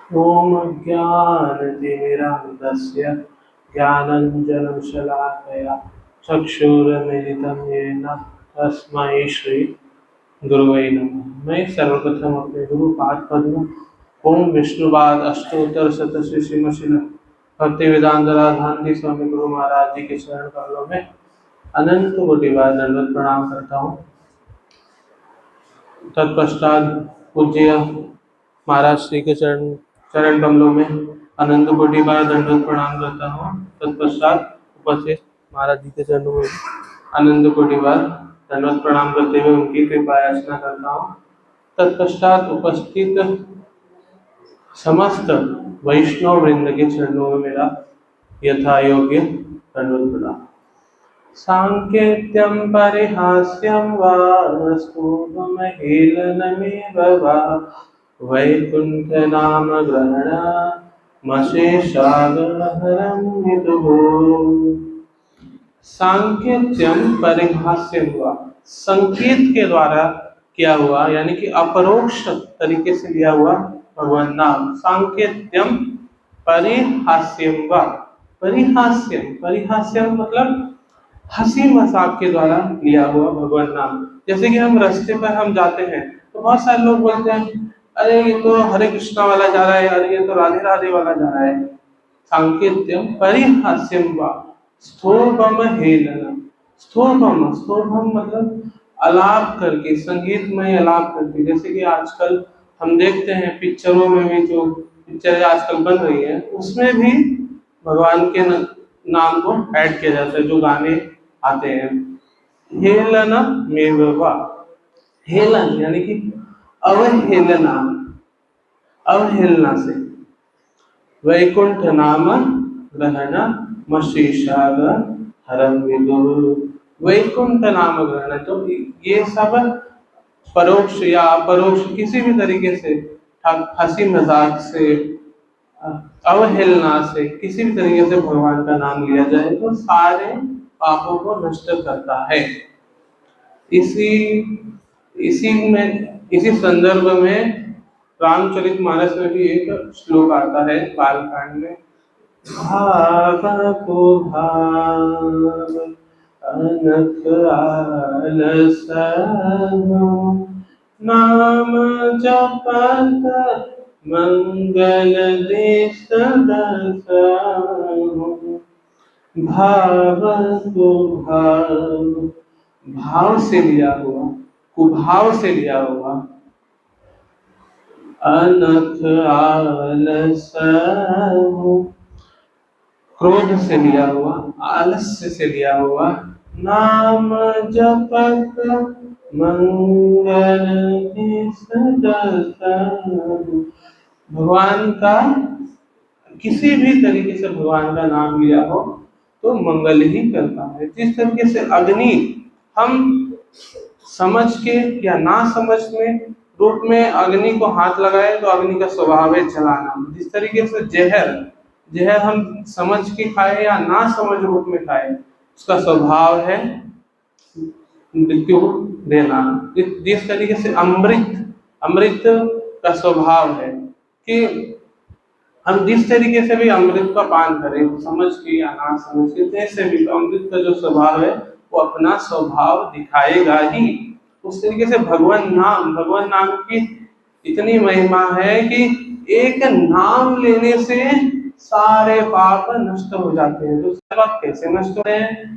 ॐ ज्ञानतिमिरान्धस्य ज्ञानाञ्जनशलाकया चक्षुरुन्मीलितं येन तस्मै श्री गुरुवे नमः। मैं सर्वप्रथम अपने गुरु पाद पद्म ओम विष्णुपाद अष्टोत्तर शतश्री श्रीमशील भक्ति वेदांत राधांति स्वामी गुरु महाराज जी के चरण कमलों में अनंत कोटि बार दंडवत प्रणाम करता हूँ। तत्पश्चात पूज्य महाराज श्री के चरण कमलों में अनंत कोटि बार दंडवत प्रणाम करता हूँ। तत्पश्चात उपस्थित महाराज जी के चरणों में अनंत कोटि बार दंडवत प्रणाम करते हुए उनकी कृपा याचना करता हूँ। तत्पश्चात उपस्थित समस्त वैष्णव वृंद के चरणों में मेरा यथा योग्य दंडवत प्रणाम। सांकेत्यं परिहास्यं वा स्तूपमहेलनमेव वा वैकुण्ठनाम ग्रहणमशेषागहरं विदुः। सांकेत्यं परिहास्यं वा, संकेत के द्वारा किया हुआ यानी कि अपरोक्ष तरीके से लिया हुआ भगवान नाम। सांकेत्यम परिहास्यम वा, परिहास्यम मतलब हंसी मजाक के द्वारा लिया हुआ भगवान नाम। जैसे कि हम रास्ते पर हम जाते हैं तो बहुत सारे लोग बोलते हैं अरे ये तो हरे कृष्णा वाला जा रहा है, अरे ये तो राधे राधे वाला जा रहा है। सांकेत्यम परिहास्यम वा स्थूपम हेलनम। स्थूपम मतलब अलाप करके, संगीतमय अलाप करके। जैसे कि आजकल हम देखते हैं पिक्चरों में भी, जो पिक्चरें आजकल बन रही है उसमें भी भगवान के नाम को ऐड किया जाता है, जो गाने आते हैं। हेलन मेवा, हेलन यानी कि अवहेलना, अवहेलना से। वैकुंठ नाम ग्रहण मशीषाग हरम विदुः। वैकुंठ नाम ग्रहण, तो ये सब परोक्ष या अपरोक्ष किसी भी तरीके से, हंसी मजाक से, अवहेलना से, किसी भी तरीके से भगवान का नाम लिया जाए तो सारे पापों को नष्ट करता है। इसी संदर्भ में रामचरितमानस में भी एक श्लोक आता है बालकांड में। भाव को भाव अनक आलसनो नाम जपत मंगल देशदसनो। भाव को भाव से लिया हुआ, कुभाव से लिया हुआ। अनख आलसनो, क्रोध से लिया हुआ, आलस्य से लिया हुआ। नाम जपत मंगल देशदसनो, भगवान का किसी भी तरीके से भगवान का नाम लिया हो तो मंगल ही करता है। जिस तरीके से अग्नि हम समझ के या ना समझ में रूप में अग्नि को हाथ लगाए तो अग्नि का स्वभाव है जलाना। जिस तरीके से जहर हम समझ के खाए या ना समझ रूप में खाए, उसका स्वभाव है मृत्यु देना। जिस तरीके से अमृत का स्वभाव है कि हम जिस तरीके से भी अमृत का पान करें, समझ के या ना समझ के, जैसे भी अमृत का जो स्वभाव है वो अपना स्वभाव दिखाएगा ही। उस तरीके से भगवान नाम की इतनी महिमा है कि एक नाम लेने से सारे पाप नष्ट हो जाते हैं। तो सारे पाप कैसे नष्ट होते हैं?